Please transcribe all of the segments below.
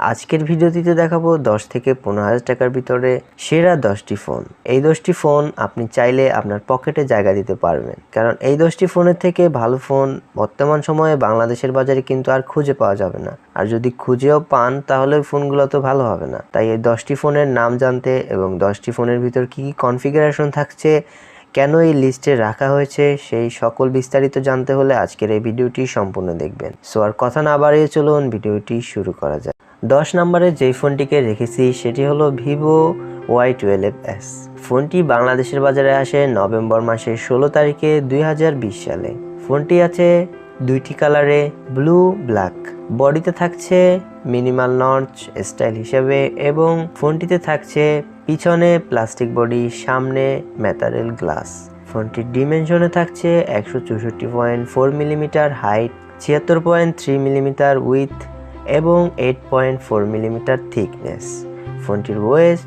আজকের ভিডিওটিতে দেখাবো 10 থেকে 15,000 টাকার ভিতরে সেরা 10টি ফোন। এই 10টি ফোন আপনি চাইলে আপনার পকেটে জায়গা দিতে পারবেন, কারণ এই 10টি ফোনের থেকে ভালো ফোন বর্তমান সময়ে বাংলাদেশের বাজারে কিন্তু আর খুঁজে পাওয়া যাবে না। আর যদি খুঁজেও পান তাহলে ফোনগুলো তো ভালো হবে না। তাই এই 10টি ফোনের নাম জানতে এবং 10টি ফোনের ভিতর কি কি কনফিগারেশন থাকছে, কেন এই লিস্টে রাখা হয়েছে, সেই সকল বিস্তারিত জানতে হলে আজকের এই ভিডিওটি সম্পূর্ণ দেখবেন। সো আর কথা না বাড়িয়ে চলুন ভিডিওটি শুরু করা যায়। 10 নম্বরে যেই ফোনটিকে রেখেছি সেটি হলো ভিভো Y12s। ফোনটি বাংলাদেশের বাজারে আসে নভেম্বর মাসের 16 তারিখে 2020 সালে। ফোনটি আছে দুইটি কালারে, ব্লু ব্ল্যাক। বডিতে থাকছে মিনিমাল নচ স্টাইল হিসেবে এবং ফোনটিতে থাকছে পিছনে প্লাস্টিক বডি, সামনে ম্যাটারেল গ্লাস। ফোনটির ডিমেনশনে থাকছে 164.4 মিলিমিটার হাইট, 76.3 মিলিমিটার উইথ এবং 8.4 মিলিমিটার থিকনেস। ফোনটির ওয়েট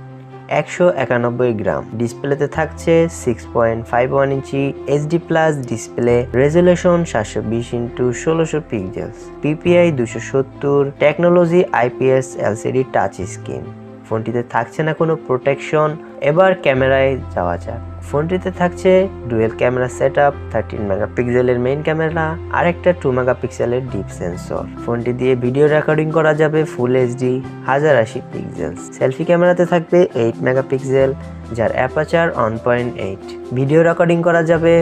191 গ্রাম। ডিসপ্লেতে থাকছে 6.51 inch HD plus display, resolution 720x1600 pixels, PPI 270, technology IPS LCD touch screen. ফোনটিতে থাকছে না কোনো প্রোটেকশন। এবার ক্যামেরায় যাওয়া যাক। ফোনটিতে থাকছে ডুয়েল ক্যামেরা সেটআপ, 13 মেগাপিক্সেলের মেইন ক্যামেরা আর একটা 2 মেগাপিক্সেলের ডিপ সেন্সর। ফোনটি দিয়ে ভিডিও রেকর্ডিং করা যাবে ফুল এইচডি 1080 পিক্সেলস। সেলফি ক্যামেরাতে থাকবে 8 মেগাপিক্সেল যার অ্যাপারচার 1.8। ভিডিও রেকর্ডিং করা যাবে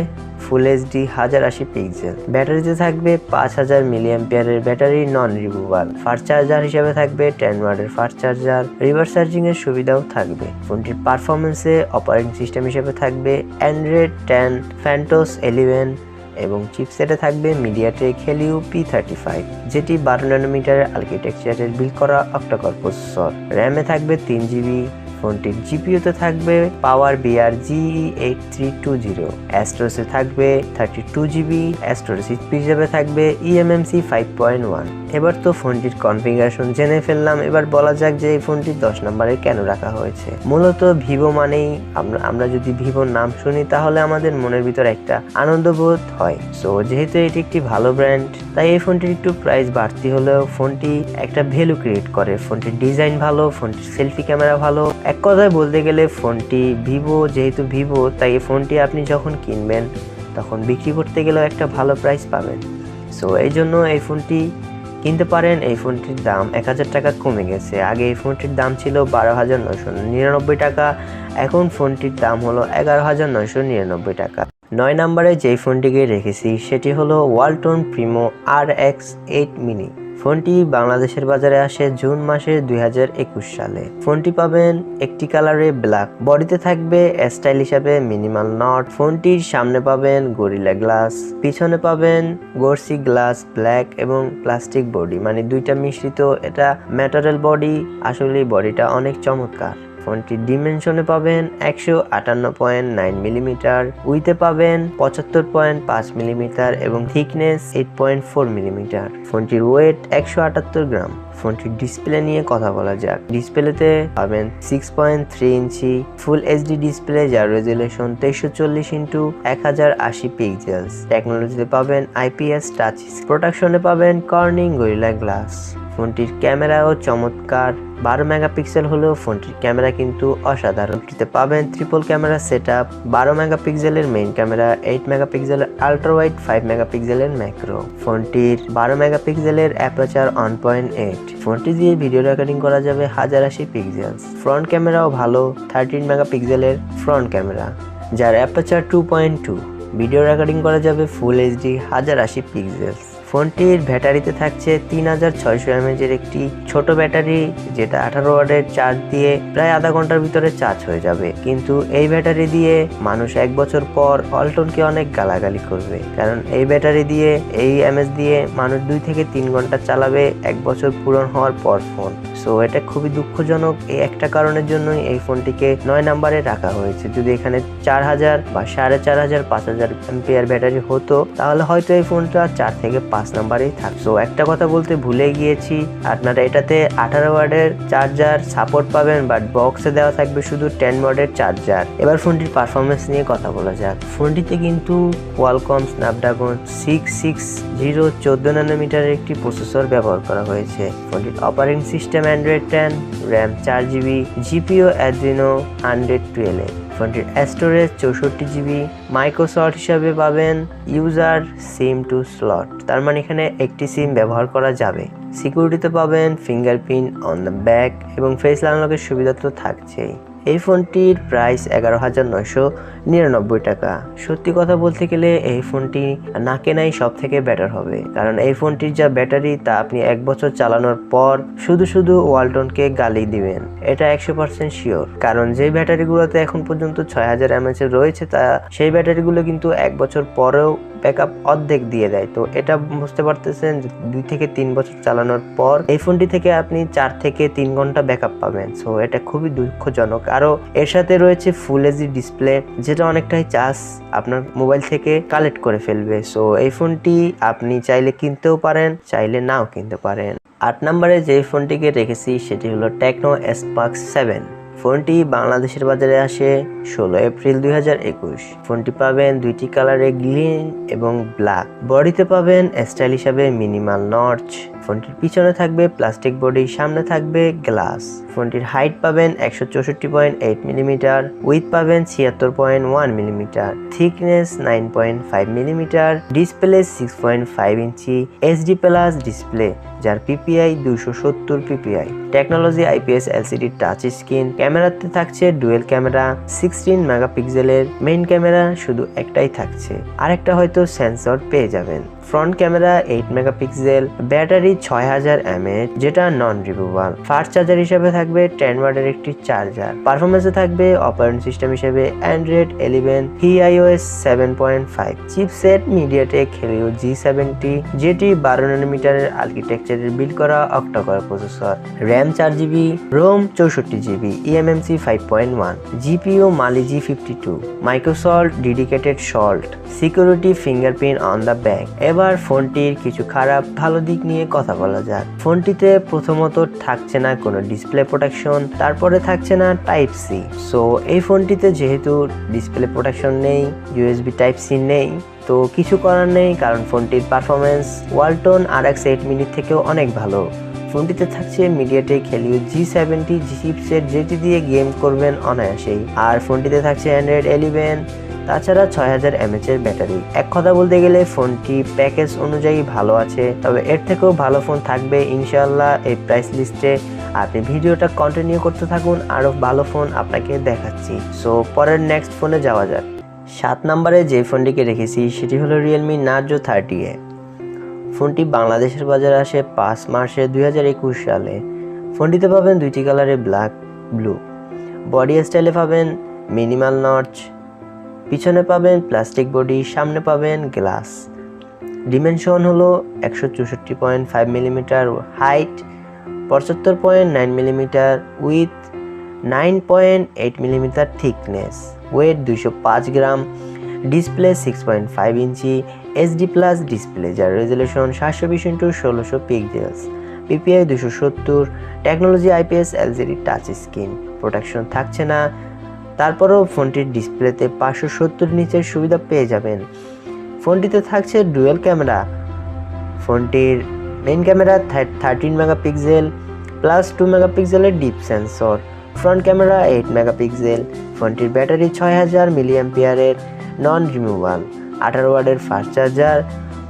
ফুল এইচডি 1080 পিক্সেল। ব্যাটারিতে থাকবে 5000 মিলিঅ্যাম্পিয়ারের battery, non removable. Fast charger হিসেবে থাকবে 10 ওয়াটের ফাস্ট চার্জার, রিভার্স চার্জিং এর সুবিধাও থাকবে। ফোনটির পারফরমেন্সে অপারেটিং সিস্টেম হিসেবে থাকবে অ্যান্ড্রয়েড 10 ফ্যান্টোস 11 এবং চিপসেটে থাকবে মিডিয়াটেক হেলিও P35, যেটি 12 ন্যানোমিটারের আর্কিটেকচারের বিল্ড করা অক্টাকোর প্রসেসর। র্যামে থাকবে 3 জিবি। ফোনটির জিপিইউতে থাকবে পাওয়ার বিআর GE8320। স্টোরেজে থাকবে 32 জিবি। স্টোরেজ হিসেবে থাকবে eMMC 5.1। এবার তো ফোনটির কনফিগারেশন জেনে ফেললাম, এবার বলা যাক যে এই ফোনটি 10 নম্বরে কেন রাখা হয়েছে। মূলত ভিভো মানেই আমরা যদি ভিভোর নাম শুনি তাহলে আমাদের মনের ভিতর একটা আনন্দবোধ হয়। সো যেহেতু এটি একটি ভালো ব্র্যান্ড, তাই এই ফোনটির একটু প্রাইস বাড়তি হলেও ফোনটি একটা ভ্যালু ক্রিয়েট করে। ফোনটির ডিজাইন ভালো, ফোনটির সেলফি ক্যামেরা ভালো। এক কথায় বলতে গেলে ফোনটি ভিভো, যেহেতু ভিভো তাই এই ফোনটি আপনি যখন কিনবেন তখন বিক্রি করতে গেলেও একটা ভালো প্রাইস পাবেন। সো এই জন্য এই ফোনটি কিনতে পারেন। এই ফোনটির দাম 1000 টাকা কমে গেছে। আগে এই ফোনটির দাম ছিল 12,999 টাকা, এখন ফোনটির দাম হলো 11,999 টাকা। 9 নম্বরে যেই ফোনটিকে রেখেছি সেটি হলো ওয়ালটন প্রিমো RX8 মিনি। ফোনটি বাংলাদেশের বাজারে আসে জুন মাসে 2021 সালে। ফোনটি পাবেন একটি কালারে ব্ল্যাক। বডিতে থাকবে স্টাইল হিসাবে মিনিমাল নট। ফোনটির সামনে পাবেন গরিলা গ্লাস, পিছনে পাবেন গর্সি গ্লাস ব্ল্যাক এবং প্লাস্টিক বডি, মানে দুইটা মিশ্রিত। এটা ম্যাটারেল বডি, আসলে বডিটা অনেক চমৎকার। ফোনটির ডিমেনশনে পাবেন 158.9 মিলিমিটার, উইথে পাবেন 75.5 মিলিমিটার এবং থিকনেস 8.4 মিলিমিটার। ফোনটির ওয়েট 178 গ্রাম। ফোনটির ডিসপ্লে নিয়ে কথা বলা যাক। ডিসপ্লেতে পাবেন 6.3 ইঞ্চি ফুল এইচডি ডিসপ্লে যার রেজুলেশন 2340x1080 পিক্সেলস। টেকনোলজিতে পাবেন IPS টাচ। প্রোটেকশনে পাবেন কর্নিং গরিলা গ্লাস। ফোনটির ক্যামেরাও চমৎকার। 12 মেগাপিক্সেল হলেও ফোনটির ক্যামেরা কিন্তু অসাধারণ। ফোনটিতে পাবেন ট্রিপল ক্যামেরা সেটআপ, 12 মেগাপিক্সেলের মেইন ক্যামেরা, 8 মেগাপিক্সেলের আল্ট্রা ওয়াইড, 5 মেগাপিক্সেলের ম্যাক্রো। ফোনটির 12 মেগাপিক্সেলের অ্যাপারচার 1.8। ফোনটি দিয়ে ভিডিও রেকর্ডিং করা যাবে 1080 পিক্সেলস। ফ্রন্ট ক্যামেরাও ভালো, 13 মেগাপিক্সেলের ফ্রন্ট ক্যামেরা যার অ্যাপারচার 2.2। ভিডিও রেকর্ডিং করা যাবে ফুল এইচডি 1080 পিক্সেলস। ফোনটির ব্যাটারিতে থাকছে 3600 mAh এর একটি ছোট ব্যাটারি, যেটা 18 ওয়াটের চার্জ দিয়ে প্রায় আধা ঘন্টার ভিতরে চার্জ হয়ে যাবে। কিন্তু এই ব্যাটারি দিয়ে মানুষ 1 বছর পর ওয়ালটনকে অনেক গালাগালি করবে, কারণ এই ব্যাটারি দিয়ে, এই এমএস দিয়ে মানুষ 2 থেকে 3 ঘন্টা চালাবে 1 বছর পূরণ হওয়ার পর ফোন। সো এটা খুবই দুঃখজনক। এই একটা কারণের জন্যই এই ফোনটিকে 9 নম্বরে রাখা হয়েছে। যদি এখানে 4000 বা 4500 5000 এমপিআর ব্যাটারি হতো তাহলে হয়তো এই ফোনটা 4 থেকে 5 নম্বরেই থাকতো। একটা কথা বলতে ভুলে গিয়েছি, আপনারা এটাতে 18 ওয়াটের চার্জার সাপোর্ট পাবেন, বাট বক্সে দেওয়া থাকবে শুধু 10 ওয়াটের চার্জার। এবার ফোনটির পারফরমেন্স নিয়ে কথা বলা যাক। ফোনটিতে কিন্তু কোয়ালকম স্ন্যাপড্রাগন 660 14 ন্যানোমিটারের একটি প্রসেসর ব্যবহার করা হয়েছে। ফোনটির operating system Android 10, RAM 4GB, GPU Adreno 112। ফোনটির স্টোরেজ 64GB। মাইক্রো স্লট হিসাবে পাবেন ইউজার সিম টু স্লট, তার মানে এখানে একটি সিম ব্যবহার করা যাবে। সিকিউরিটিতে পাবেন ফিঙ্গারপ্রিন্ট অন দ্য ব্যাক এবং ফেস আনলকের সুবিধা তো থাকছেই। এই ফোনটির প্রাইস 11,999 টাকা। সত্যি কথা বলতে গেলে এই ফোনটি না কেনাই সব থেকে বেটার হবে, কারণ এই ফোনটির যা ব্যাটারি তা আপনি 1 বছর চালানোর পর শুধু ওয়ালটনকে গালি দিবেন, এটা 100% শিওর। কারণ যে ব্যাটারিগুলোতে এখন পর্যন্ত 6000 mAh রয়েছে তা সেই ব্যাটারিগুলো কিন্তু 1 বছর পরেও ব্যাকআপ অর্ধেক দিয়ে দেয়। তো এটা বুঝতে পারতেছেন 2 থেকে 3 বছর চালানোর পর এই ফোনটি থেকে আপনি 4 থেকে 3 ঘন্টা ব্যাকআপ পাবেন। সো এটা খুবই দুঃখজনক। আরো এর সাথে রয়েছে ফুল এইচডি ডিসপ্লে, যেটা অনেকটাই চার্জ আপনার মোবাইল থেকে কালেক্ট করে ফেলবে। সো এই ফোনটি আপনি চাইলে কিনতেও পারেন, চাইলে নাও কিনতে পারেন। 8 নম্বরে যে ফোনটিকে রেখেছি সেটি হলো টেকনো স্পার্ক 7। ফোনটি বাংলাদেশের বাজারে আসে 16 এপ্রিল 2021। ফোনটি পাবেন দুইটি কালারে, গ্রিন এবং ব্ল্যাক। বডিতে পাবেন স্টাইল হিসাবে মিনিমাল নচ। ফোনটির পিছনে থাকবে প্লাস্টিক বডি, সামনে থাকবে গ্লাস। ফোনটির হাইট পাবেন 164.8 মিলিমিটার, উইথ পাবেন 76.1 millimetre, thickness 9.5 millimetre, display 6.5 inch HD plus display, যার PPI 270 PPI. Technology IPS LCD touch screen. ক্যামেরাতে থাকছে ডুয়েল ক্যামেরা 16 মেগাপিক্সেলের। মেইন ক্যামেরা শুধু একটাই থাকছে, আরেকটা হয়তো সেন্সর পেয়ে যাবেন। Front camera 8 megapixel. Battery 6000 mAh, যেটা নন রিমুভেবল। ফাস্ট চার্জার হিসেবে থাকবে 10 ওয়াটের একটি চার্জার। পারফরমেন্সে থাকবে অপারেটিং সিস্টেম হিসেবে Android 11, iOS 7.5। Chipset MediaTek Helio G70, যেটি 12 ন্যানোমিটারের আর্কিটেকচারের বিল্ড করা octa core processor. RAM 4GB, ROM 64GB, eMMC 5.1, GPU Mali G52, micro slot dedicated slot, security fingerprint on the back. এবার ফোনটির কিছু খারাপ ভালো দিক নিয়ে কথা বলা যাক। ফোনটিতে প্রথমত থাকছে না কোনো ডিসপ্লে প্রোটেকশন, তারপরে থাকছে না টাইপ সি। সো এই ফোনটিতে যেহেতু ডিসপ্লে প্রোটেকশন নেই, ইউএসবি টাইপ সি নেই, তো কিছু করার নেই, কারণ ফোনটির পারফরমেন্স ওয়ালটন RX 8 মিনি থেকেও অনেক ভালো। ফোনটিতে থাকছে মিডিয়াটেক হেলিও G70 চিপসেট, যেটি দিয়ে গেম করবেন অনায়াসেই। আর ফোনটিতে থাকছে অ্যান্ড্রয়েড 11, তাছাড়া 6000 mAh এর ব্যাটারি। এক কথা বলতে গেলে ফোনটি প্যাকেজ অনুযায়ী ভালো আছে, তবে এর থেকেও ভালো ফোন থাকবে ইনশাআল্লাহ এই প্রাইস লিস্টে। আপনি ভিডিওটা কন্টিনিউ করতে থাকুন, আরো ভালো ফোন আপনাকে দেখাচ্ছি। সো পরের নেক্সট ফোনে যাওয়া যাক। 7 নম্বরে যে ফোনটিকে রেখেছি সেটি হলো রিয়েলমি নার্জো 30A। ফোনটি বাংলাদেশের বাজারে আসে 5 মার্চ 2021 সালে। ফোনটিতে পাবেন দুইটি কালারে, ব্ল্যাক, ব্লু। বডি স্টাইলে পাবেন মিনিমাল নচ, পিছনে পাবেন প্লাস্টিক বডি, সামনে পাবেন গ্লাস। ডিমেনশন হলো 164.5 millimetre, height 75.9 millimetre, width 9.8 millimetre, thickness, weight 205 gram, display 6.5 inch HD plus display, যার resolution 720x1600 pixels, PPI 270, technology IPS LCD touch screen. Protection থাকছে না, তারপরেও ফোনটির ডিসপ্লেতে 570 নিচের সুবিধা পেয়ে যাবেন। ফোনটিতে থাকছে ডুয়েল ক্যামেরা। ফোনটির মেইন ক্যামেরা 13 মেগাপিক্সেল প্লাস 2 মেগাপিক্সেলের deep sensor. Front camera 8 megapixel. ফোনটির ব্যাটারি 6000 মিলিঅ্যাম্পিয়ারের নন রিমুভেবল, 18 ওয়াটের fast charger.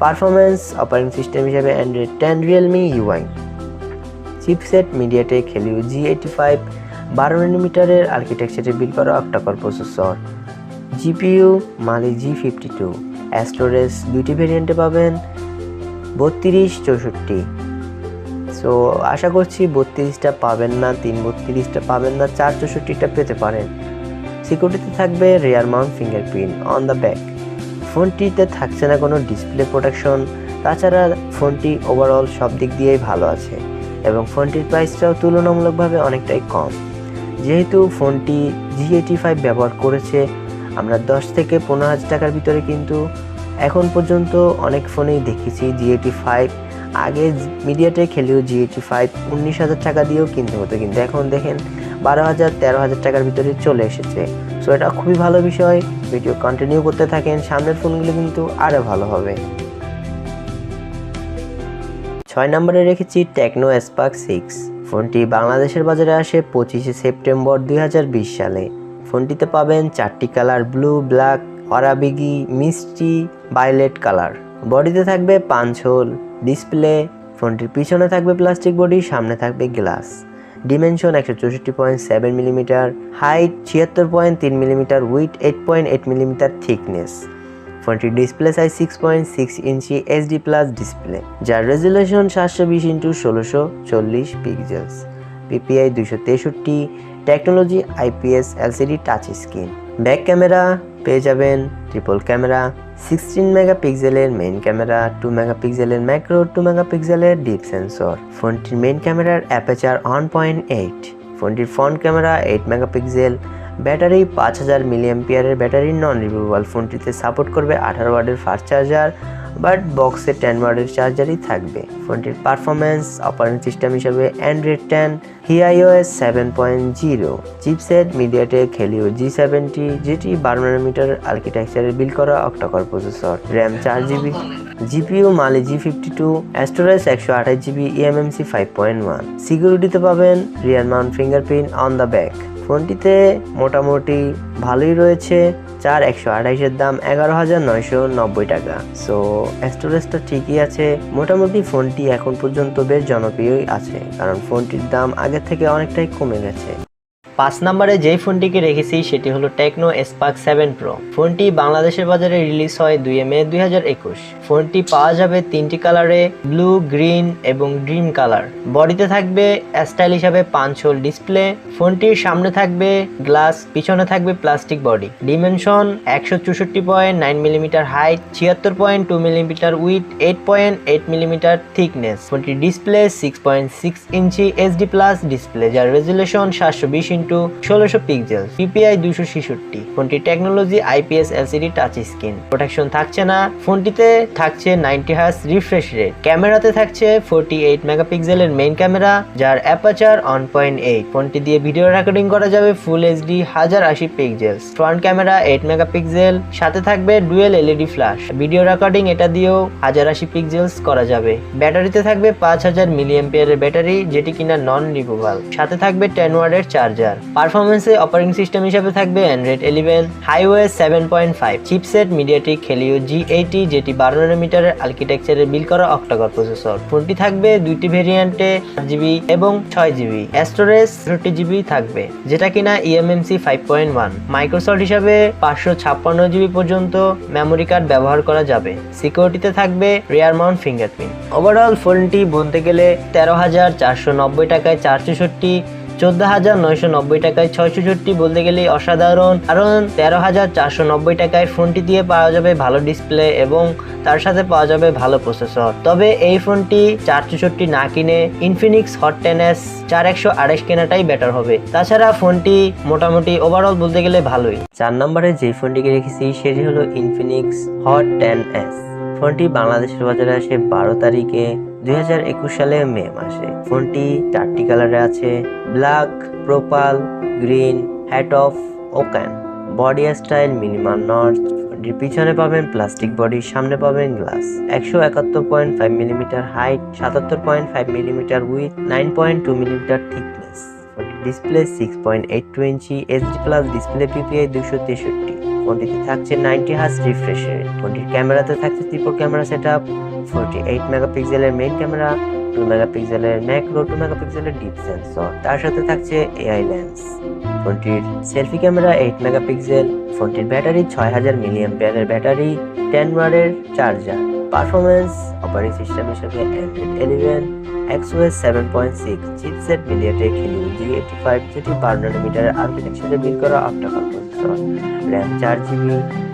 Performance operating system হিসেবে Android 10, Realme UI। Chipset MediaTek Helio G85, 12 ন্যানোমিটারের আর্কিটেকচারে বিল্ড করা octa core processor. GPU Mali G52। Storage দুইটি ভেরিয়েন্টে পাবেন, 32, 64। সো আশা করছি 32টা পাবেন না, 332টা পাবেন না, 464টা পেতে পারেন। সিকিউরিটিতে থাকবে rear mount fingerprint on the back. ফোনটিতে থাকছে না কোনো ডিসপ্লে প্রোটেকশন, তাছাড়া ফোনটি ওভারঅল সব দিক দিয়েই ভালো আছে এবং ফোনটির প্রাইসটাও তুলনামূলকভাবে অনেকটাই কম। যেহেতু ফোনটি G85 ব্যবহার করেছে, আমরা 10 থেকে 15,000 টাকার ভিতরে কিন্তু এখন পর্যন্ত অনেক ফোনেই দেখেছি G85। আগে মিডিয়াটেক হেলিও G85 19,000 টাকা দিয়েও কিনতে হতো, কিন্তু এখন দেখেন 12,000, 13,000 টাকার ভিতরে চলে এসেছে। সো এটা খুবই ভালো বিষয়। ভিডিও কন্টিনিউ করতে থাকেন, সামনের ফোনগুলো কিন্তু আরও ভালো হবে। 6 নম্বরে রেখেছি টেকনো স্পার্ক 6। ফোনটি বাংলাদেশের বাজারে আসে 25শে সেপ্টেম্বর 2020 সালে। ফোনটিতে পাবেন 4টি কালার, ব্লু, ব্ল্যাক, অরাবিগি, মিষ্টি, ভায়োলেট কালার। বডিতে থাকবে 5 হোল ডিসপ্লে। ফোনটির পিছনে থাকবে প্লাস্টিক বডি, সামনে থাকবে glass. Dimension 164.7 millimetre, height 76.3 millimetre, width 8.8 millimetre thickness. ফোনটির display size 6.6 inch HD plus display, যার resolution 720x1640 pixels, PPI 263, technology IPS LCD touch screen. Back camera পেয়ে যাবেন ট্রিপল ক্যামেরা, 16 মেগাপিক্সেলের মেইন ক্যামেরা, 2 মেগাপিক্সেলের macro, 2 মেগাপিক্সেলের deep sensor. ফোনটির main ক্যামেরার aperture 1.8, ফোনটির ফ্রন্ট ক্যামেরা 8 মেগাপিক্সেল, ব্যাটারি 5000 মিলিঅ্যাম্পিয়ারের ব্যাটারি, নন রিমুভেবল। ফোনটিতে সাপোর্ট করবে 18 ওয়াটের ফাস্ট চার্জার, বাট বক্সে 10 ওয়াটের চার্জারই থাকবে। ফোনটির পারফরমেন্স অপারেটিং সিস্টেম হিসেবে Android 10, iOS 7.0, chipset MediaTek Helio G70, যেটি 12 ন্যানোমিটার আর্কিটেকচারের বিল্ড করা octa core processor, RAM 4GB, GPU Mali G52, storage 128GB, eMMC 5.1। সিকিউরিটিতে পাবেন rear mount fingerprint on the back. ফোনটিতে মোটামুটি ভালোই রয়েছে। 4128-এর দাম 11,990 টাকা। সো স্টোরেজটা ঠিকই আছে। মোটামুটি ফোনটি এখন পর্যন্ত বেশ জনপ্রিয়ই আছে, কারণ ফোনটির দাম আগের থেকে অনেকটাই কমে গেছে। 5 নম্বরে যেই ফোনটিকে রেখেছি সেটি হলো টেকনো স্পার্ক 7 প্রো। ফোনটি বাংলাদেশের বাজারে রিলিজ হয় 2 মে 2021। ফোনটি পাওয়া যাবে 3টি কালারে, ব্লু, গ্রিন এবং ড্রিম কালার। বডিতে থাকবে স্টাইল হিসাবে 5 হোল ডিসপ্লে। ফোনটির সামনে থাকবে গ্লাস, পিছনে থাকবে plastic body. Dimension 164.9 millimetre, height 76.2 millimetre, width 8.8 millimetre thickness. ফোনটির display 6.6 inch HD plus display, যার রেজুলেশন 720x1640 পিক্সেলস, পিপিআই 266। ফোনটি technology IPS LCD touch screen. Protection থাকছে না। ফোনটিতে থাকছে 90 হার্জ রিফ্রেশ রেট। ক্যামেরাতে থাকছে 48 মেগাপিক্সেলের মেইন ক্যামেরা, যার অ্যাপারচার 1.8। ফোনটি দিয়ে ভিডিও রেকর্ডিং করা যাবে full HD 1080 pixels. Front camera 8 megapixel, সাথে থাকবে dual LED flash. Video recording এটা দিয়েও 1080 পিক্সেলস করা যাবে। ব্যাটারিতে থাকবে 5000 মিলিঅ্যাম্পিয়ারের ব্যাটারি, যেটি কিনা নন রিমুভেবল। সাথে থাকবে 10 ওয়াটের চার্জার। পারফরমেন্সে অপারেটিং সিস্টেম হিসেবে থাকবে Android 11, iOS 7.5, chipset MediaTek Helio G80, যেটি 12 ন্যানোমিটারের আর্কিটেকচারে বিল্ড করা অক্টাকোর প্রসেসর। ফোনটি থাকবে দুইটি ভেরিয়েন্টে, 8GB এবং 6GB। স্টোরেজ 64GB থাকবে, যেটা কিনা eMMC 5.1। মাইক্রোসফট হিসাবে 556GB পর্যন্ত মেমোরি কার্ড ব্যবহার করা যাবে। সিকিউরিটিতে থাকবে রিয়ার মাউন্ট ফিঙ্গারপ্রিন্ট। ওভারঅল ফোনটি বলতে গেলে 13,490 টাকায় 464, 14,990 টাকায় 664 বলতে গেলে অসাধারণ, কারণ 13,490 টাকায় ফোনটি দিয়ে পাওয়া যাবে ভালো ডিসপ্লে এবং তার সাথে পাওয়া যাবে ভালো প্রসেসর। তবে এই ফোনটি 464 না কিনে ইনফিনিক্স হট 10s 4128 কেনাটাই বেটার হবে। তাছাড়া ফোনটি মোটামুটি ওভারঅল বলতে গেলে ভালোই। 4 নম্বরে যে ফোনটিকে রেখেছি সেটি হলো ইনফিনিক্স হট 10s। ফোনটি বাংলাদেশের বাজারে আসে 12 তারিখে 2021 সালে মে মাসে। ফোনটি 4টি কালারে আছে, ব্ল্যাক, প্রোপাল, গ্রিন, হ্যাট অফ, ওকান। Body style minimal notch. ফোনটির পিছনে পাবেন প্লাস্টিক বডি, সামনে পাবেন glass. 171.5 millimetre height, 77.5 millimetre width, 9.2 millimetre thickness. ফোনটির ডিসপ্লে 6.82 ইঞ্চি এইচডি প্লাস ডিসপ্লে, পিপিআই 263। ফোনটিতে থাকছে 90 হার্জ রিফ্রেশ রেট। ফোনটির ক্যামেরাতে থাকছে ট্রিপল ক্যামেরা সেটআপ, 48 মেগাপিক্সেলের মেইন ক্যামেরা, 2 মেগাপিক্সেলের ম্যাক্রো, 2 মেগাপিক্সেলের ডিপ সেন্সর। তার সাথে থাকছে এআই লেন্স। ফোনটির সেলফি ক্যামেরা 8 মেগাপিক্সেল। ফোনটির ব্যাটারি 6000 মিলিঅ্যাম্পিয়ারের ব্যাটারি, 10 ওয়াটের চার্জার। পারফরমেন্স অপারেটিং সিস্টেম হিসেবে Android 11, XOS 7.6, chipset MediaTek Helio G85, যেটি 12 ন্যানোমিটারের আর্কিটেকচারে বিল্ড করা অক্টাকোর প্রসেসর, র্যাম 4GB,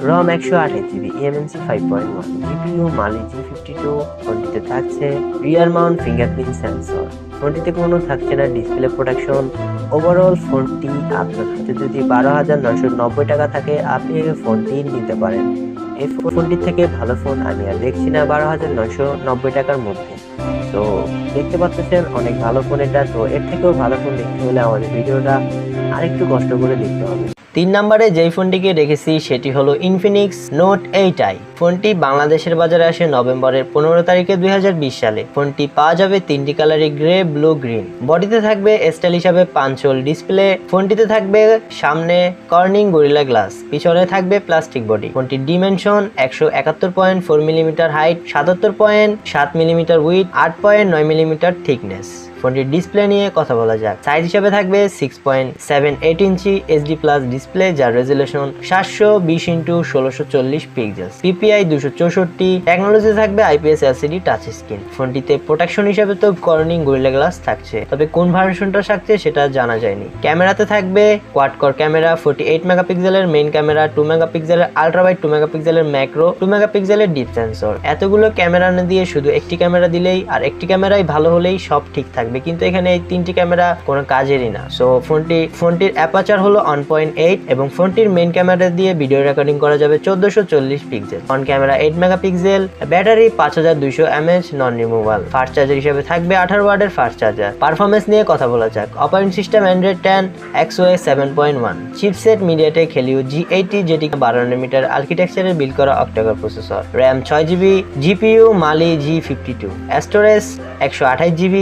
রম 128GB, eMMC 5.1, GPU Mali G52। ফোনটিতে থাকছে রিয়ার মাউন্ট ফিঙ্গারপ্রিন্ট সেন্সর। ফোনটিতে কোনো থাকছে না ডিসপ্লে প্রোটেকশন। ওভারঅল ফোনটি আপনার হাতে যদি 12,990 টাকা থাকে, আপনি এই ফোনটি নিতে পারেন। এই ফোনটি থেকে ভালো ফোন আমি আর দেখছি না 12,990 টাকার মধ্যে। তো দেখতে পাচ্ছেন অনেক ভালো ফোন এটা। তো এর থেকেও ভালো ফোন দেখতে হলে আমাদের ভিডিওটা আরেকটু কষ্ট করে দেখতে হবে। 3 নম্বরে যেই ফোনটিকে রেখেছি সেটি হলো ইনফিনিক্স নোট 8i। ফোনটি বাংলাদেশের বাজারে আসে নভেম্বরের 15 তারিখে 2020 সালে। ফোনটি পাওয়া যাবে তিনটি কালারে, গ্রে, ব্লু, গ্রিন। বডিতে থাকবে স্টাইল হিসাবে 5 হোল ডিসপ্লে। ফোনটিতে থাকবে সামনে কর্নিং গরিলা গ্লাস, পিছনে থাকবে প্লাস্টিক বডি। ফোনটির dimension 171.4 millimetre height, 77.7 millimetre width, 8.9 millimetre thickness. ফোনটির ডিসপ্লে নিয়ে কথা বলা যাক। সাইজ হিসেবে থাকবে 6.78 ইঞ্চি এইচডি প্লাস ডিসপ্লে, যার resolution 720x1640 pixels, PPI 264। Technology থাকবে আইপিএস এলসিডি টাচ স্ক্রিন। ফোনটিতে প্রোটেকশন হিসেবে তো কর্নিং গরিলা গ্লাস থাকছে, তবে কোন ভার্সনটা থাকছে সেটা জানা যায়নি। ক্যামেরাতে থাকবে কোয়াড কোর ক্যামেরা, 48 মেগাপিক্সেলের মেইন ক্যামেরা, 2 মেগাপিক্সেলের আলট্রা ওয়াইড, 2 মেগাপিক্সেলের ম্যাক্রো, 2 মেগাপিক্সেলের ডিপ সেন্সর। এতগুলো ক্যামেরা না দিয়ে শুধু একটি ক্যামেরা দিলেই আর একটি ক্যামেরাই ভালো হলেই সব ঠিক থাকবে, কিন্তু এখানে এই তিনটি ক্যামেরা কোনো কাজেরই না। সো ফোনটির অ্যাপারচার হলো 1.8 এবং ফোনটির মেইন ক্যামেরা দিয়ে ভিডিও রেকর্ডিং করা যাবে 1440 pixel. Front camera 8 megapixel, battery 5200 mAh নন রিমুভাল। ফাস্ট চার্জার হিসেবে থাকবে 18 ওয়াটের ফাস্ট চার্জার। পারফরম্যান্স নিয়ে কথা বলা যাক। Operating system Android 10, XOS 7.1, chipset MediaTek Helio G80, যেটি 12 nm আর্কিটেকচারে বিল্ড করা octa core processor. RAM 6GB, GPU Mali G52, storage 128GB,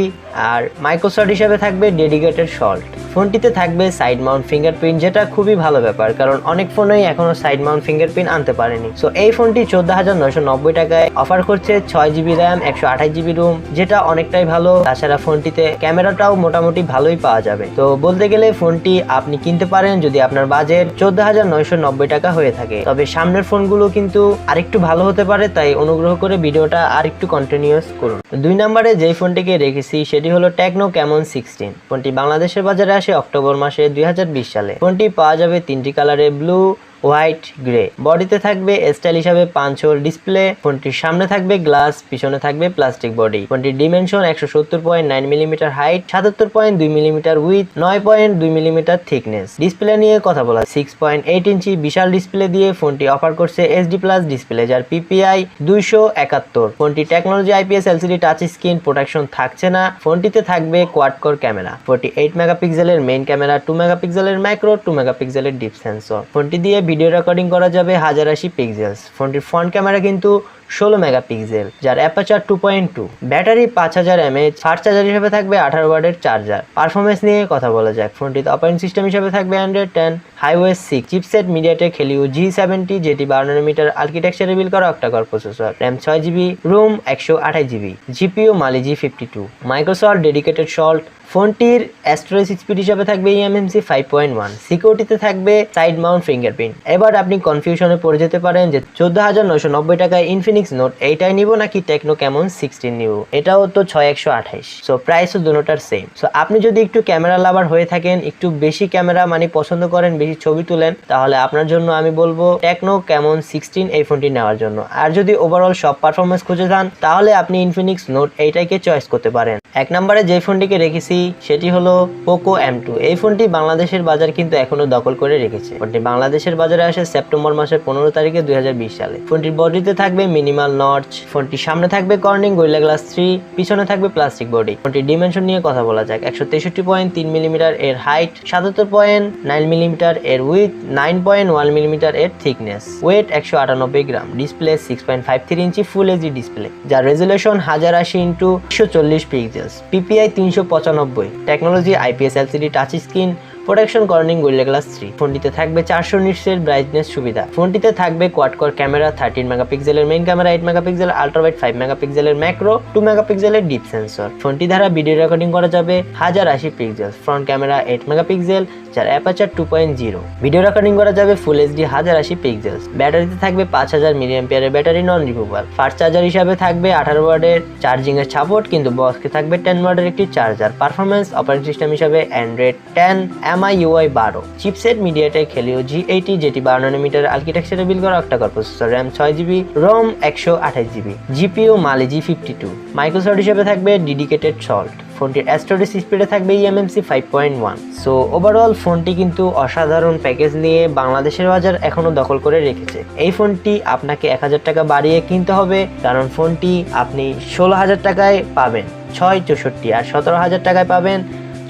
আর মাইক্রোসফট হিসাবে থাকবে ডেডিকেটেড সল্ট। ফোনটিতে থাকবে সাইড মাউন্ট ফিঙ্গারপ্রিন্ট, যেটা খুবই ভালো ব্যাপার, কারণ অনেক ফোনেই এখনো সাইড মাউন্ট ফিঙ্গারপ্রিন্ট আনতে পারেনি। সো এই ফোনটি 14,990 টাকায় অফার করছে। 6GB র্যাম, 128GB রোম, যেটা অনেকটাই ভালো। তাছাড়া ফোনটিতে ক্যামেরাটাও মোটামুটি ভালোই পাওয়া যাবে। তো বলতে গেলে ফোনটি আপনি কিনতে পারেন যদি আপনার বাজেট 14,990 টাকা হয়ে থাকে। তবে সামনের ফোনগুলো কিন্তু আরেকটু ভালো হতে পারে, তাই অনুগ্রহ করে ভিডিওটা আরেকটু কন্টিনিউয়াস করুন। 2 নম্বরে যেই ফোনটিকে রেখেছি সেটি হলো টেকনো ক্যামন 16। ফোনটি বাংলাদেশের বাজারে আসে অক্টোবর মাসে 2020 সালে। ফোনটি পাওয়া যাবে তিনটি কালারে, ব্লু, হোয়াইট, গ্রে। বডিতে থাকবে স্টাইল হিসাবে 5 হোল ডিসপ্লে। ফোনটির সামনে থাকবে গ্লাস, পিছনে থাকবে প্লাস্টিক বডি। ফোনটির dimension 170.9 millimetre height, 77.2 millimetre width, 9.2 millimetre thickness. Display নিয়ে কথা বলা, 6.8 ইঞ্চি বিশাল ডিসপ্লে দিয়ে ফোনটি অফার করছে এইচডি প্লাস ডিসপ্লে, যার পিপিআই 271। ফোনটি technology IPS LCD touch screen, protection থাকছে না। ফোনটিতে থাকবে কোয়াড কোর ক্যামেরা, 48 মেগাপিক্সেলের মেইন ক্যামেরা, 2 মেগাপিক্সেলের ম্যাক্রো, 2 মেগাপিক্সেলের ডিপ সেন্সর। ফোনটি দিয়ে ভিডিও রেকর্ডিং করা যাবে 1080 পিক্সেলস। ফোনটির ফ্রন্ট ক্যামেরা কিন্তু 16 মেগাপিক্সেল, যার aperture 2.2। Battery 5000 mAh। Fast charger হিসেবে থাকবে 18 ওয়াটের চার্জার। পারফরম্যান্স নিয়ে কথা বলা যাক। ফোনটিতে অপারেটিং সিস্টেম হিসেবে থাকবে Android 10, iOS 6, chipset MediaTek Helio G70, যেটি 12 nm আর্কিটেকচারে বিল্ড করা octa core processor. RAM 6GB, ROM 128GB, GPU Mali G52, microSD dedicated slot. ফোনটির স্টোরেজ স্পিড হিসাবে থাকবে eMMC 5.1। সিকিউরিটিতে থাকবে সাইড মাউন্ট ফিঙ্গারপ্রিন্ট। এবার আপনি কনফিউশনে পড়ে যেতে পারেন যে 14,990 টাকায় ইনফিনিক্স নোট 8i নিব নাকি টেকনো ক্যামন 16 নিব। এটাও তো 6128। সো প্রাইসও দুটোটার সেম। সো আপনি যদি একটু ক্যামেরা লাভার হয়ে থাকেন, একটু বেশি ক্যামেরা মানে পছন্দ করেন, বেশি ছবি তুলেন, তাহলে আপনার জন্য আমি বলবো টেকনো ক্যামন 16 এই ফোনটি নেওয়ার জন্য। আর যদি ওভারঅল সব পারফরমেন্স খুঁজে যান, তাহলে আপনি ইনফিনিক্স নোট 8i কে চয়েস করতে পারেন। 1 নম্বরে যে ফোনটিকে রেখেছি সেটি হলো পোকো M2। এই ফোনটি বাংলাদেশের বাজার কিন্তু এখনো দখল করে রেখেছে। ফোনটি বাংলাদেশের বাজারে আসে সেপ্টেম্বর মাসের 15 তারিখে 2020 সালে। ফোনটির বডিতে থাকবে মিনিমাল নচ। ফোনটির সামনে থাকবে কর্নিং গরিলা গ্লাস 3, পিছনে থাকবে প্লাস্টিক বডি। ফোনটির ডিমেনশন নিয়ে কথা বলা যাক। 163.3 মিলিমিটার এর হাইট, 77.9 মিলিমিটার এর উইথ, 9.1 মিলিমিটার এর থিকনেস। ওয়েট 198 গ্রাম। ডিসপ্লে 6.53 ইঞ্চি ফুল এইচডি ডিসপ্লে, যার resolution 1080x140 pixels, PPI 395। Technology IPS LCD touch screen, protection Corning gorilla glass 3। ফোনটিতে থাকবে 400 নিটসের ব্রাইটনেস সুবিধা। ফোনটিতে থাকবে কোয়াড কোর ক্যামেরা, 13 মেগাপিক্সেলের main camera, 8 megapixel ultra wide, 5 মেগাপিক্সেলের ম্যাক্রো, 2 মেগাপিক্সেলের ডিপ সেন্সর। ফোনটি দ্বারা ভিডিও রেকর্ডিং করা যাবে 1080 পিক্সেল। ফ্রন্ট ক্যামেরা 8 মেগাপিক্সেল, যার অ্যাপারচার 2.0। ভিডিও রেকর্ডিং করা যাবে ফুল এইচডি 1080 পিক্সেল। ব্যাটারিতে থাকবে 5000 মিলিঅ্যাম্পিয়ারের battery non removable. Fast charger হিসাবে থাকবে 18 ওয়াটের চার্জিং এর সাপোর্ট, কিন্তু বক্সে থাকবে 10 ওয়াটের একটি চার্জার। পারফরম্যান্স অপারেটিং সিস্টেম হিসাবে Android 10, MIUI 12। Chipset MediaTek Helio G80, যেটি 12 nm আর্কিটেকচারে বিল্ড করা octa core processor. RAM 6GB, ROM 128GB, GPU Mali G52। MicroSD হিসেবে থাকবে ডেডিকেটেড সল্ট। ফোনটির স্টোরেজ স্পিডে থাকবে eMMC 5.1। সো ওভারঅল ফোনটি কিন্তু অসাধারণ প্যাকেজ নিয়ে বাংলাদেশের বাজার এখনো দখল করে রেখেছে। এই ফোনটি আপনাকে 1000 টাকা বাড়িয়ে কিনতে হবে, কারণ ফোনটি আপনি 16,000 টাকায় পাবেন 664, আর 17,000 টাকায় পাবেন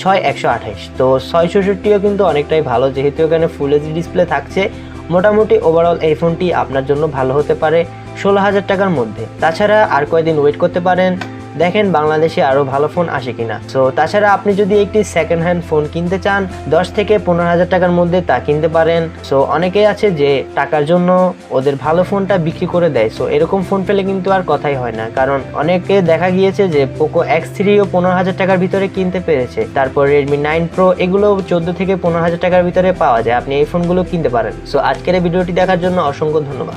6128। তো 664ও কিন্তু অনেকটাই ভালো, যেহেতু এখানে ফুল এইচডি ডিসপ্লে থাকছে। মোটামুটি ওভারঅল এই ফোনটি আপনার জন্য ভালো হতে পারে 16,000 টাকার মধ্যে। তাছাড়া আর কয়েকদিন ওয়েট করতে পারেন, দেখেন বাংলাদেশে আরও ভালো ফোন আসে কিনা। সো তাছাড়া আপনি যদি একটি সেকেন্ড হ্যান্ড ফোন কিনতে চান 10 থেকে 15,000 টাকার মধ্যে, তা কিনতে পারেন। সো অনেকেই আছে যে টাকার জন্য ওদের ভালো ফোনটা বিক্রি করে দেয়। সো এরকম ফোন পেলে কিন্তু আর কথাই হয় না, কারণ অনেকে দেখা গিয়েছে যে পোকো X3ও 15,000 টাকার ভিতরে কিনতে পেরেছে। তারপর রেডমি 9 প্রো এগুলো 14 থেকে 15,000 টাকার ভিতরে পাওয়া যায়, আপনি এই ফোনগুলো কিনতে পারেন। সো আজকের এই ভিডিওটি দেখার জন্য অসংখ্য ধন্যবাদ।